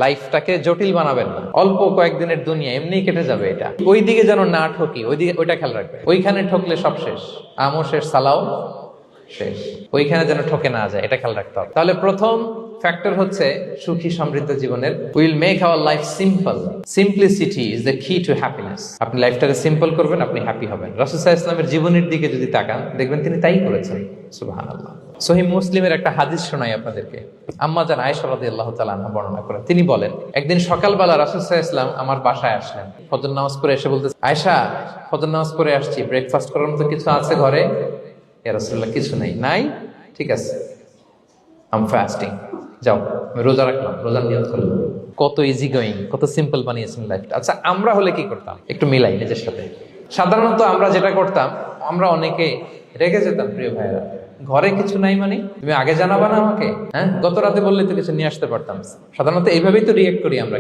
লাইফটাকে জটিল বানাবেন না। অল্প কয়েকদিনের দুনিয়া এমনি কেটে যাবে, এটা ওই দিকে যেন না ঠকি, ওইটা খেয়াল রাখবে। ওইখানে ঠকলে সব শেষ, আমও শেষ, সালাও শেষ। ওইখানে যেন ঠকে না যায়, এটা খেয়াল রাখতে হবে। তাহলে প্রথম ফ্যাক্টর হচ্ছে সুখী সমৃদ্ধ জীবনের will make our life simple. Simplicity is the কি টু হ্যাপিনেস। আপনি লাইফটাকে সিম্পল করবেন, আপনি হ্যাপি হবেন। রাসূল সাল্লাল্লাহু আলাইহি ওয়াসাল্লামের জীবনের দিকে যদি তাকান, দেখবেন তিনি তাই করেছেন। সুবহানাল্লাহ। সহিহ মুসলিমের একটা হাদিস শোনাই আপনাদেরকে। আম্মা জান আয়েশা রাদিয়াল্লাহু তাআলা আনহা বর্ণনা করেন। তিনি বলেন, একদিন সকালবেলা রাসূল সাল্লাল্লাহু আলাইহি ওয়াসাল্লাম আমার বাসায় আসলেন। ফজর নামাজ পড়ে এসে বলতেছে, আয়েশা ফজর নামাজ পড়ে আসছি, ব্রেকফাস্ট করার মতো কিছু আছে ঘরে? ইয়া রাসূলুল্লাহ, কিছু নাই। নাই? ঠিক আছে, আম ফাস্টিং, যাও আমি রোজা রাখলাম, রোজার নিয়ত করলাম। কত ইজি গোয়িং, কত সিম্পল বানিয়েছেন লাইফটা। আচ্ছা, আমরা হলে কি করতাম? একটু মিলাই নিজের সাথে। সাধারণত আমরা যেটা করতাম, আমরা অনেকে রেগে যেতাম। প্রিয় ভাইয়েরা, ঘরে কিছু নাই মানে তুমি আগে জানাবা না আমাকে? হ্যাঁ, গত রাতে বললে তো কিছু নিয়ে আসতে পারতাম। সাধারণত এইভাবেই তো রিয়েক্ট করি আমরা।